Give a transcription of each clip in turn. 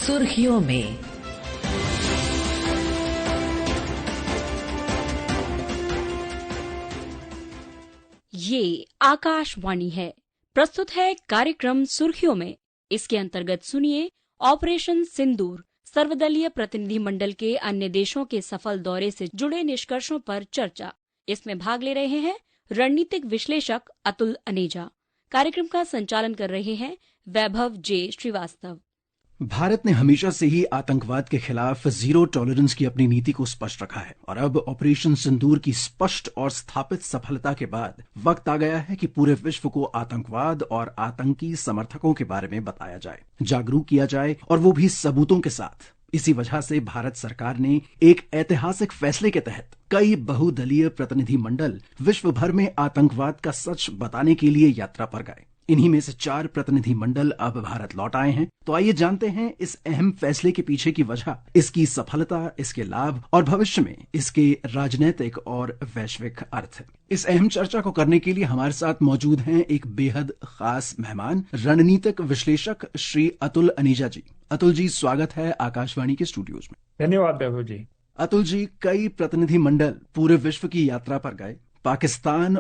सुर्खियों में। ये आकाशवाणी है। प्रस्तुत है कार्यक्रम सुर्खियों में। इसके अंतर्गत सुनिए ऑपरेशन सिंदूर, सर्वदलीय प्रतिनिधिमंडल के अन्य देशों के सफल दौरे से जुड़े निष्कर्षों पर चर्चा। इसमें भाग ले रहे हैं रणनीतिक विश्लेषक अतुल अनेजा। कार्यक्रम का संचालन कर रहे हैं वैभव जे श्रीवास्तव। भारत ने हमेशा से ही आतंकवाद के खिलाफ जीरो टॉलरेंस की अपनी नीति को स्पष्ट रखा है और अब ऑपरेशन सिंदूर की स्पष्ट और स्थापित सफलता के बाद वक्त आ गया है कि पूरे विश्व को आतंकवाद और आतंकी समर्थकों के बारे में बताया जाए, जागरूक किया जाए और वो भी सबूतों के साथ। इसी वजह से भारत सरकार ने एक ऐतिहासिक फैसले के तहत कई बहुदलीय प्रतिनिधिमंडल विश्व भर में आतंकवाद का सच बताने के लिए यात्रा पर गए। इन्हीं में से 4 प्रतिनिधिमंडल अब भारत लौट आए हैं। तो आइए जानते हैं इस अहम फैसले के पीछे की वजह, इसकी सफलता, इसके लाभ और भविष्य में इसके राजनीतिक और वैश्विक अर्थ। इस अहम चर्चा को करने के लिए हमारे साथ मौजूद हैं एक बेहद खास मेहमान, रणनीतिक विश्लेषक श्री अतुल अनेजा जी। अतुल जी, स्वागत है आकाशवाणी के स्टूडियोज में। धन्यवाद वैभव जी। अतुल जी, कई प्रतिनिधिमंडल पूरे विश्व की यात्रा पर गए। पाकिस्तान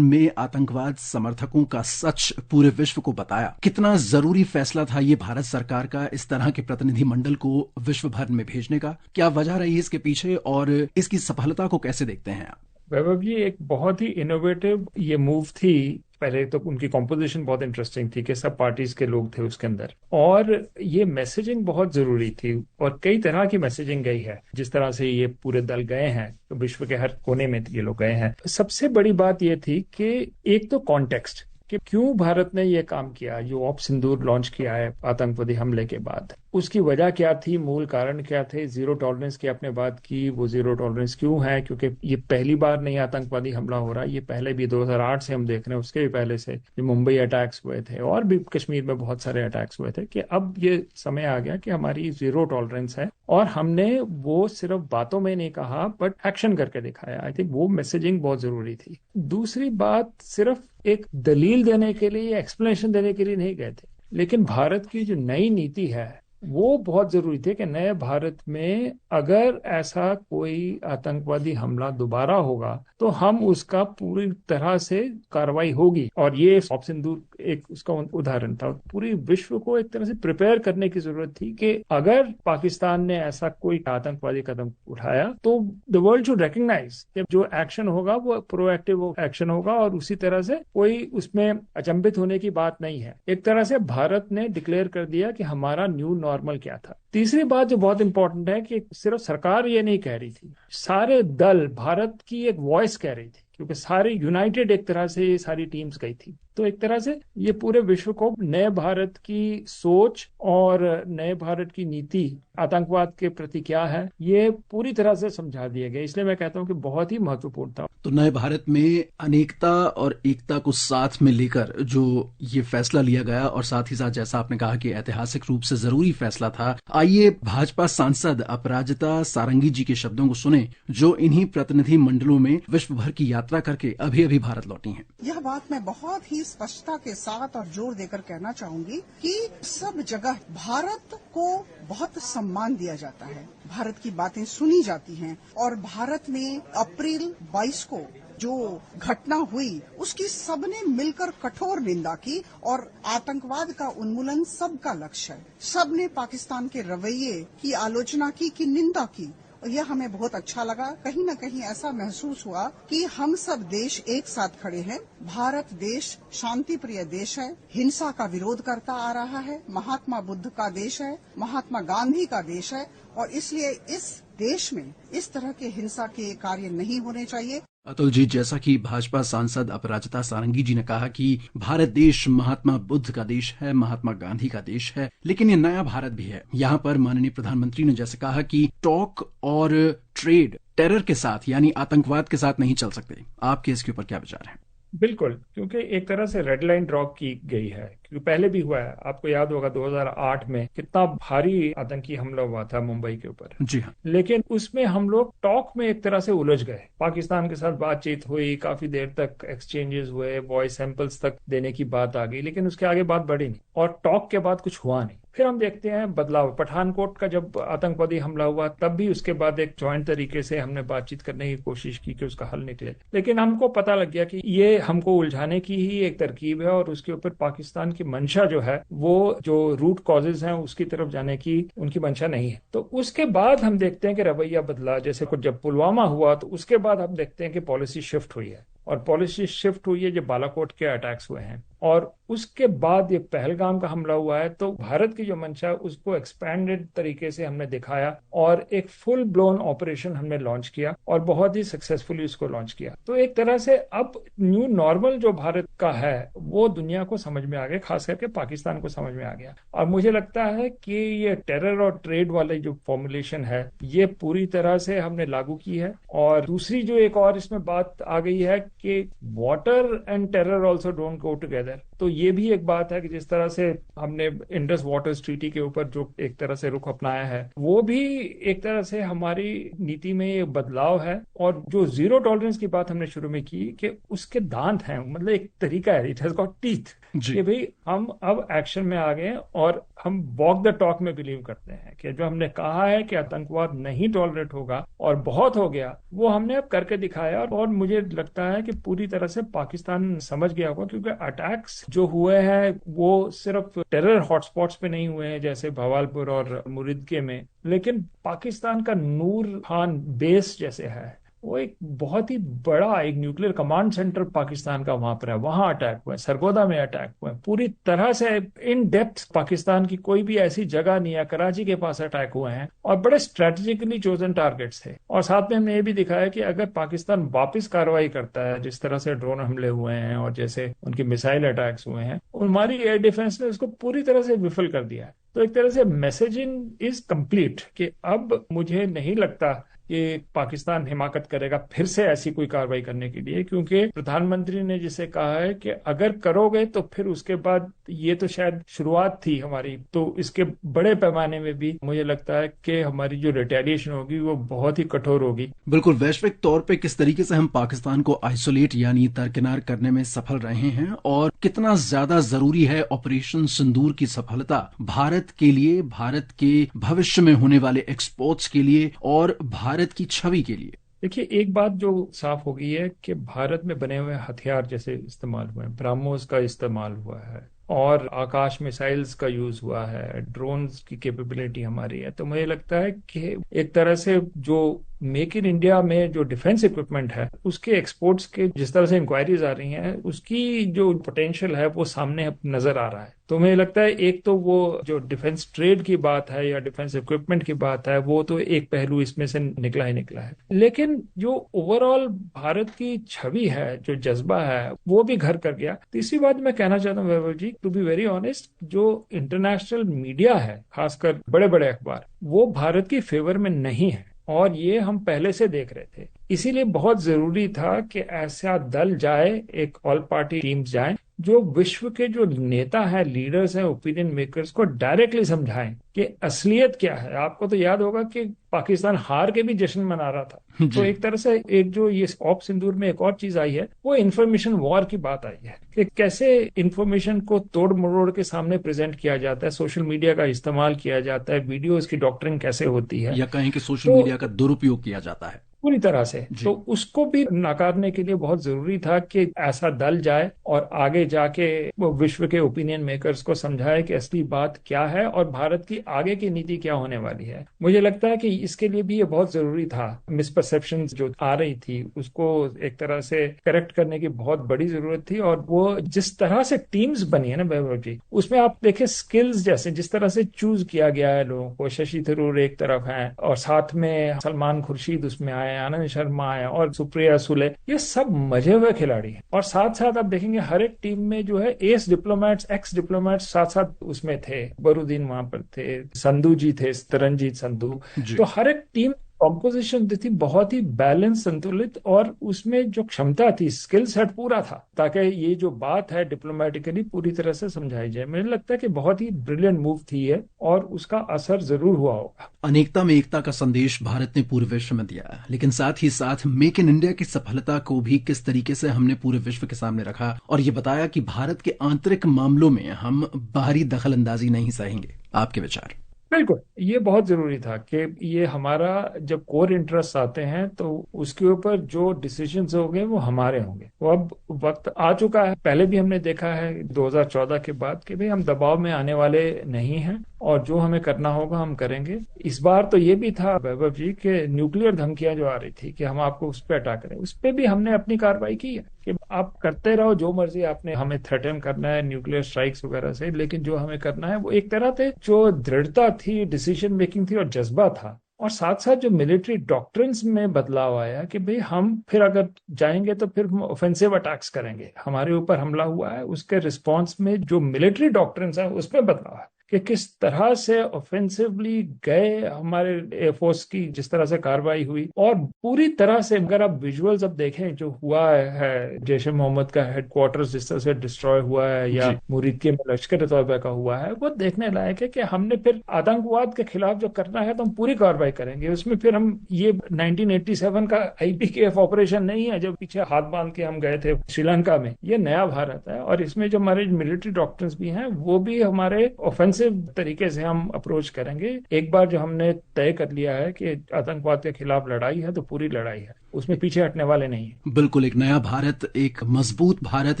में आतंकवाद समर्थकों का सच पूरे विश्व को बताया। कितना जरूरी फैसला था ये भारत सरकार का इस तरह के प्रतिनिधिमंडल को विश्व भर में भेजने का? क्या वजह रही इसके पीछे और इसकी सफलता को कैसे देखते हैं आप? वैभव जी, एक बहुत ही इनोवेटिव ये मूव थी। पहले तो उनकी कॉम्पोजिशन बहुत इंटरेस्टिंग थी कि सब पार्टीज के लोग थे उसके अंदर, और ये मैसेजिंग बहुत जरूरी थी और कई तरह की मैसेजिंग गई है। जिस तरह से ये पूरे दल गए हैं, तो विश्व के हर कोने में ये लोग गए हैं। सबसे बड़ी बात ये थी कि एक तो कॉन्टेक्स्ट कि क्यों भारत ने ये काम किया, जो ऑप सिंदूर लॉन्च किया है आतंकवादी हमले के बाद, उसकी वजह क्या थी, मूल कारण क्या थे। जीरो टॉलरेंस की आपने बात की, वो जीरो टॉलरेंस क्यों है? क्योंकि ये पहली बार नहीं आतंकवादी हमला हो रहा, ये पहले भी 2008 से हम देख रहे हैं, उसके भी पहले से जो मुंबई अटैक्स हुए थे और भी कश्मीर में बहुत सारे अटैक्स हुए थे, कि अब ये समय आ गया कि हमारी जीरो टॉलरेंस है। और हमने वो सिर्फ बातों में नहीं कहा, बट एक्शन करके दिखाया। आई थिंक वो मैसेजिंग बहुत जरूरी थी। दूसरी बात, सिर्फ एक दलील देने के लिए या एक्सप्लेनेशन देने के लिए नहीं गए थे, लेकिन भारत की जो नई नीति है वो बहुत जरूरी थी कि नए भारत में अगर ऐसा कोई आतंकवादी हमला दोबारा होगा तो हम उसका पूरी तरह से कार्रवाई होगी। और ये ऑप सिंदूर एक उसका उदाहरण था। पूरी विश्व को एक तरह से प्रिपेयर करने की जरूरत थी कि अगर पाकिस्तान ने ऐसा कोई आतंकवादी कदम उठाया तो द वर्ल्ड शुड रिकॉग्नाइज कि जो एक्शन होगा वो प्रोएक्टिव एक्शन होगा और उसी तरह से कोई उसमें अचंभित होने की बात नहीं है। एक तरह से भारत ने डिक्लेयर कर दिया कि हमारा न्यू नॉर्मल क्या था। तीसरी बात जो बहुत इंपॉर्टेंट है कि सिर्फ सरकार ये नहीं कह रही थी, सारे दल भारत की एक वॉइस कह रही थी, क्योंकि सारी यूनाइटेड एक तरह से ये सारी टीम्स गई थी। तो एक तरह से ये पूरे विश्व को नए भारत की सोच और नए भारत की नीति आतंकवाद के प्रति क्या है, ये पूरी तरह से समझा दिया गया। इसलिए मैं कहता हूँ कि बहुत ही महत्वपूर्ण था। तो नए भारत में अनेकता और एकता को साथ में लेकर जो ये फैसला लिया गया, और साथ ही साथ जैसा आपने कहा कि ऐतिहासिक रूप से जरूरी फैसला था। आइए भाजपा सांसद अपराजिता सारंगी जी के शब्दों को सुने, जो इन्हीं प्रतिनिधि मंडलों में विश्व भर की यात्रा करके अभी अभी भारत लौटी हैं। यह बात मैं बहुत ही स्पष्टता के साथ और जोर देकर कहना चाहूंगी कि सब जगह भारत को बहुत सम्मान दिया जाता है, भारत की बातें सुनी जाती हैं, और भारत में अप्रैल 22 को जो घटना हुई उसकी सबने मिलकर कठोर निंदा की, और आतंकवाद का उन्मूलन सबका लक्ष्य है। सबने पाकिस्तान के रवैये की आलोचना की, निंदा की, और यह हमें बहुत अच्छा लगा। कहीं न कहीं ऐसा महसूस हुआ कि हम सब देश एक साथ खड़े हैं। भारत देश शांति प्रिय देश है, हिंसा का विरोध करता आ रहा है, महात्मा बुद्ध का देश है, महात्मा गांधी का देश है, और इसलिए इस देश में इस तरह के हिंसा के कार्य नहीं होने चाहिए। अतुल जी, जैसा कि भाजपा सांसद अपराजिता सारंगी जी ने कहा कि भारत देश महात्मा बुद्ध का देश है, महात्मा गांधी का देश है, लेकिन ये नया भारत भी है। यहाँ पर माननीय प्रधानमंत्री ने जैसे कहा कि टॉक और ट्रेड टेरर के साथ यानी आतंकवाद के साथ नहीं चल सकते। आपके इसके ऊपर क्या विचार है? बिल्कुल, क्योंकि एक तरह से रेड लाइन ड्रॉ की गई है, क्योंकि पहले भी हुआ है। आपको याद होगा 2008 में कितना भारी आतंकी हमला हुआ था मुंबई के ऊपर। जी हाँ। लेकिन उसमें हम लोग टॉक में एक तरह से उलझ गए। पाकिस्तान के साथ बातचीत हुई, काफी देर तक एक्सचेंजेस हुए, वॉइस सैंपल्स तक देने की बात आ गई, लेकिन उसके आगे बात बढ़ी नहीं और टॉक के बाद कुछ हुआ नहीं। फिर हम देखते हैं बदलाव। पठानकोट का जब आतंकवादी हमला हुआ तब भी उसके बाद एक जॉइंट तरीके से हमने बातचीत करने की कोशिश की कि उसका हल निकले, लेकिन हमको पता लग गया कि ये हमको उलझाने की ही एक तरकीब है और उसके ऊपर पाकिस्तान की मंशा जो है वो जो रूट कॉजेज हैं उसकी तरफ जाने की उनकी मंशा नहीं है। तो उसके बाद हम देखते हैं कि रवैया बदला। जैसे कुछ जब पुलवामा हुआ तो उसके बाद हम देखते हैं कि पॉलिसी शिफ्ट हुई है, और पॉलिसी शिफ्ट हुई है जब बालाकोट के अटैक्स हुए हैं, और उसके बाद ये पहलगाम का हमला हुआ है। तो भारत की जो मंशा उसको एक्सपैंडेड तरीके से हमने दिखाया और एक फुल ब्लोन ऑपरेशन हमने लॉन्च किया और बहुत ही सक्सेसफुली उसको लॉन्च किया। तो एक तरह से अब न्यू नॉर्मल जो भारत का है वो दुनिया को समझ में आ गया, खास करके पाकिस्तान को समझ में आ गया। और मुझे लगता है कि ये टेरर और ट्रेड वाली जो फॉर्मुलेशन है ये पूरी तरह से हमने लागू की है। और दूसरी जो एक और इसमें बात आ गई है कि water and terror also don't go together. तो ये भी एक बात है कि जिस तरह से हमने इंडस वाटर्स ट्रीटी के ऊपर जो एक तरह से रुख अपनाया है वो भी एक तरह से हमारी नीति में ये बदलाव है। और जो जीरो टॉलरेंस की बात हमने शुरू में की कि उसके दांत हैं, मतलब एक तरीका है, इट हैज गॉट टीथ, कि भाई हम अब एक्शन में आ गए और हम वॉक द टॉक में बिलीव करते हैं कि जो हमने कहा है कि आतंकवाद नहीं टॉलरेट होगा और बहुत हो गया वो हमने अब करके दिखाया। और मुझे लगता है कि पूरी तरह से पाकिस्तान समझ गया होगा, क्योंकि अटैक्स जो हुए हैं वो सिर्फ टेरर हॉटस्पॉट्स पे नहीं हुए हैं जैसे भवालपुर और मुरिद्के में, लेकिन पाकिस्तान का नूर खान बेस जैसे है वो एक बहुत ही बड़ा एक न्यूक्लियर कमांड सेंटर पाकिस्तान का वहां पर है, वहां अटैक हुए, सरगोदा में अटैक हुए, पूरी तरह से इन डेप्थ पाकिस्तान की कोई भी ऐसी जगह नहीं है। कराची के पास अटैक हुए हैं और बड़े स्ट्रेटेजिकली चोजन टारगेट्स थे। और साथ में हमने ये भी दिखाया कि अगर पाकिस्तान वापस कार्रवाई करता है, जिस तरह से ड्रोन हमले हुए हैं और जैसे उनकी मिसाइल अटैक्स हुए हैं, हमारी एयर डिफेंस ने उसको पूरी तरह से विफल कर दिया है। तो एक तरह से मैसेजिंग इज कंप्लीट कि अब मुझे नहीं लगता कि पाकिस्तान हिमाकत करेगा फिर से ऐसी कोई कार्रवाई करने के लिए, क्योंकि प्रधानमंत्री ने जिसे कहा है कि अगर करोगे तो फिर उसके बाद ये तो शायद शुरुआत थी हमारी, तो इसके बड़े पैमाने में भी मुझे लगता है कि हमारी जो रिटेलिएशन होगी वो बहुत ही कठोर होगी। बिल्कुल, वैश्विक तौर पे किस तरीके से हम पाकिस्तान को आइसोलेट यानी दरकिनार करने में सफल रहे हैं और कितना ज्यादा जरूरी है ऑपरेशन सिंदूर की सफलता भारत के लिए, भारत के भविष्य में होने वाले एक्सपोर्ट्स के लिए और भारत की छवि के लिए। देखिए, एक बात जो साफ हो गई है कि भारत में बने हुए हथियार जैसे इस्तेमाल हुए हैं, ब्रह्मोस का इस्तेमाल हुआ है और आकाश मिसाइल्स का यूज हुआ है, ड्रोन्स की कैपेबिलिटी हमारी है। तो मुझे लगता है कि एक तरह से जो मेक इन इंडिया में जो डिफेंस इक्विपमेंट है उसके एक्सपोर्ट्स के जिस तरह से इंक्वायरीज आ रही हैं उसकी जो पोटेंशियल है वो सामने नजर आ रहा है। तो मुझे लगता है एक तो वो जो डिफेंस ट्रेड की बात है या डिफेंस इक्विपमेंट की बात है वो तो एक पहलू इसमें से निकला ही निकला है, लेकिन जो ओवरऑल भारत की छवि है, जो जज्बा है, वो भी घर कर गया। तीसरी बात मैं कहना चाहता हूँ वैभव जी, टू बी वेरी ऑनेस्ट, जो इंटरनेशनल मीडिया है, खासकर बड़े बड़े अखबार, वो भारत की फेवर में नहीं है और ये हम पहले से देख रहे थे। इसीलिए बहुत जरूरी था कि ऐसा दल जाए, एक ऑल पार्टी टीम्स जाए जो विश्व के जो नेता हैं, लीडर्स हैं, ओपिनियन मेकर्स को डायरेक्टली समझाएं कि असलियत क्या है। आपको तो याद होगा कि पाकिस्तान हार के भी जश्न मना रहा था। तो एक तरह से एक जो ये ऑप सिंदूर में एक और चीज आई है वो इंफॉर्मेशन वॉर की बात आई है कि कैसे इंफॉर्मेशन को तोड़ मरोड़ के सामने प्रेजेंट किया जाता है, सोशल मीडिया का इस्तेमाल किया जाता है, वीडियोज की डॉक्टरिंग कैसे होती है, या कहें कि सोशल मीडिया का दुरुपयोग किया जाता है पूरी तरह से। तो उसको भी नकारने के लिए बहुत जरूरी था कि ऐसा दल जाए और आगे जाके वो विश्व के ओपिनियन मेकर्स को समझाए कि असली बात क्या है और भारत की आगे की नीति क्या होने वाली है। मुझे लगता है कि इसके लिए भी ये बहुत जरूरी था। मिसपरसेप्शन जो आ रही थी उसको एक तरह से करेक्ट करने की बहुत बड़ी जरूरत थी। और वो जिस तरह से टीम्स बनी है ना वैभव जी, उसमें आप देखें स्किल्स जैसे जिस तरह से चूज किया गया है लोगों को, शशि थरूर एक तरफ है और साथ में सलमान खुर्शीद उसमें आए, आनंद शर्मा आए और सुप्रिया सुले, ये सब मजे हुए खिलाड़ी हैं। और साथ साथ आप देखेंगे हर एक टीम में जो है एस डिप्लोमेट्स, एक्स डिप्लोमेट्स साथ साथ उसमें थे। बरूदीन वहां पर थे, संधू जी थे, तरनजीत संधू। तो हर एक टीम कॉम्पोजिशन थी बहुत ही बैलेंस, संतुलित, और उसमें जो क्षमता थी, स्किल सेट पूरा था ताकि ये जो बात है डिप्लोमेटिकली पूरी तरह से समझाई जाए। मुझे लगता है कि बहुत ही ब्रिलियंट मूव थी ये और उसका असर जरूर हुआ होगा। अनेकता में एकता का संदेश भारत ने पूरे विश्व में दिया, लेकिन साथ ही साथ मेक इन इंडिया की सफलता को भी किस तरीके से हमने पूरे विश्व के सामने रखा और ये बताया कि भारत के आंतरिक मामलों में हम बाहरी दखल अंदाजी नहीं सहेंगे। आपके विचार? बिल्कुल, ये बहुत जरूरी था कि ये हमारा जब कोर इंटरेस्ट आते हैं तो उसके ऊपर जो डिसीजंस होंगे वो हमारे होंगे। वो अब वक्त आ चुका है। पहले भी हमने देखा है 2014 के बाद कि भाई हम दबाव में आने वाले नहीं हैं और जो हमें करना होगा हम करेंगे। इस बार तो ये भी था वैभव जी कि न्यूक्लियर धमकियां जो आ रही थी कि हम आपको उस पर अटैक करें, उस पर भी हमने अपनी कार्रवाई की है कि आप करते रहो जो मर्जी, आपने हमें थ्रेटन करना है न्यूक्लियर स्ट्राइक्स वगैरह से, लेकिन जो हमें करना है वो एक तरह से जो दृढ़ता थी, डिसीजन मेकिंग थी और जज्बा था। और साथ साथ जो मिलिट्री डॉक्ट्रिन्स में बदलाव आया कि भाई हम फिर अगर जाएंगे तो फिर हम ऑफेंसिव अटैक्स करेंगे। हमारे ऊपर हमला हुआ है, उसके रिस्पॉन्स में जो मिलिट्री डॉक्ट्रिन्स है उसमें बदलाव है कि किस तरह से ऑफेंसिवली गए हमारे एयरफोर्स की, जिस तरह से कार्रवाई हुई। और पूरी तरह से अगर आप विजुअल्स अब देखें जो हुआ है, जैश ए मोहम्मद का हेडक्वार्टर्स जिस तरह से डिस्ट्रॉय हुआ है या मुरीदके में लश्कर तौबा का हुआ है, वो देखने लायक है कि हमने फिर आतंकवाद के खिलाफ जो करना है तो हम पूरी कार्रवाई करेंगे। उसमें फिर हम ये 1987 का IPKF ऑपरेशन नहीं है जो पीछे हाथ बांध के हम गए थे श्रीलंका में। ये नया भारत है और इसमें जो हमारे मिलिट्री डॉक्ट्रिन्स भी हैं वो भी हमारे ऑफेंसिव तरीके से हम अप्रोच करेंगे। एक बार जो हमने तय कर लिया है कि आतंकवाद के खिलाफ लड़ाई है तो पूरी लड़ाई है, उसमें पीछे हटने वाले नहीं है। बिल्कुल, एक नया भारत, एक मजबूत भारत,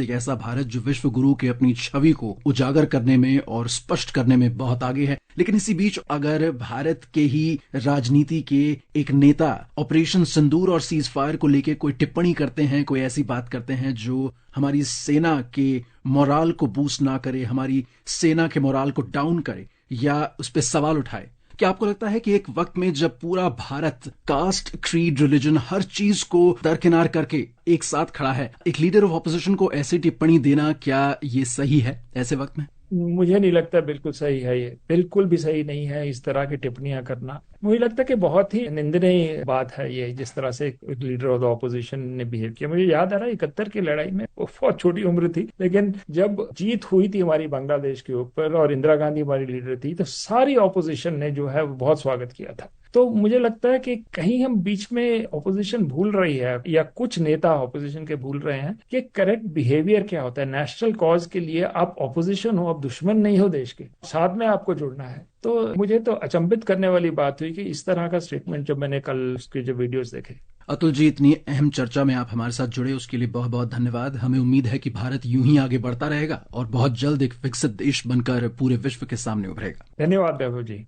एक ऐसा भारत जो विश्व गुरु के अपनी छवि को उजागर करने में और स्पष्ट करने में बहुत आगे है। लेकिन इसी बीच अगर भारत के ही राजनीति के एक नेता ऑपरेशन सिंदूर और सीज फायर को लेकर कोई टिप्पणी करते हैं, कोई ऐसी बात करते हैं जो हमारी सेना के मोराल को बूस्ट ना करे, हमारी सेना के मोराल को डाउन करे या उस पर सवाल उठाए, क्या आपको लगता है कि एक वक्त में जब पूरा भारत कास्ट, क्रीड, रिलीजन, हर चीज को दरकिनार करके एक साथ खड़ा है, एक लीडर ऑफ ऑपोजिशन को ऐसी टिप्पणी देना, क्या ये सही है ऐसे वक्त में? मुझे नहीं लगता बिल्कुल सही है। ये बिल्कुल भी सही नहीं है इस तरह की टिप्पणियां करना। मुझे लगता है कि बहुत ही निंदनीय बात है ये, जिस तरह से एक लीडर ऑफ द ऑपोजिशन ने बिहेव किया। मुझे याद आ रहा है 71 की लड़ाई में, वो बहुत छोटी उम्र थी, लेकिन जब जीत हुई थी हमारी बांग्लादेश के ऊपर और इंदिरा गांधी हमारी लीडर थी तो सारी ऑपोजिशन ने जो है वो बहुत स्वागत किया था। तो मुझे लगता है कि कहीं हम बीच में ऑपोजिशन भूल रही है या कुछ नेता ऑपोजिशन के भूल रहे हैं कि करेक्ट बिहेवियर क्या होता है। नेशनल कॉज के लिए आप ऑपोजिशन हो, आप दुश्मन नहीं हो देश के, साथ में आपको जुड़ना है। तो मुझे तो अचंभित करने वाली बात हुई कि इस तरह का स्टेटमेंट जब मैंने कल उसके जो वीडियोस देखे। अतुल जी, इतनी अहम चर्चा में आप हमारे साथ जुड़े उसके लिए बहुत बहुत धन्यवाद। हमें उम्मीद है कि भारत यूं ही आगे बढ़ता रहेगा और बहुत जल्द एक विकसित देश बनकर पूरे विश्व के सामने उभरेगा। धन्यवाद वैभव जी।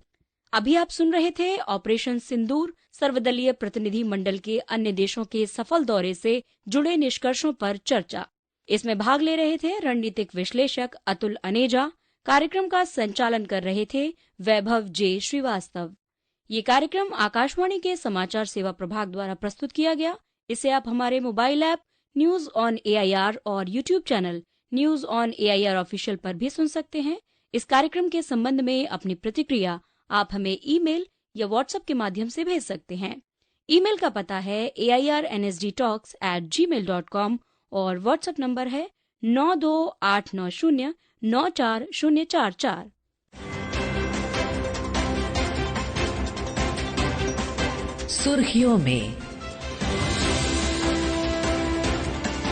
अभी आप सुन रहे थे ऑपरेशन सिंदूर सर्वदलीय प्रतिनिधि मंडल के अन्य देशों के सफल दौरे से जुड़े निष्कर्षों पर चर्चा। इसमें भाग ले रहे थे रणनीतिक विश्लेषक अतुल अनेजा। कार्यक्रम का संचालन कर रहे थे वैभव जे श्रीवास्तव। ये कार्यक्रम आकाशवाणी के समाचार सेवा प्रभाग द्वारा प्रस्तुत किया गया। इसे आप हमारे mobile app news on AIR और YouTube channel news on AIR official पर भी सुन सकते हैं। इस कार्यक्रम के संबंध में अपनी प्रतिक्रिया आप हमें ईमेल या व्हाट्सएप के माध्यम से भेज सकते हैं। ईमेल का पता है airnsdtalks@gmail.com और व्हाट्सएप नंबर है 9289094044। सुर्खियों में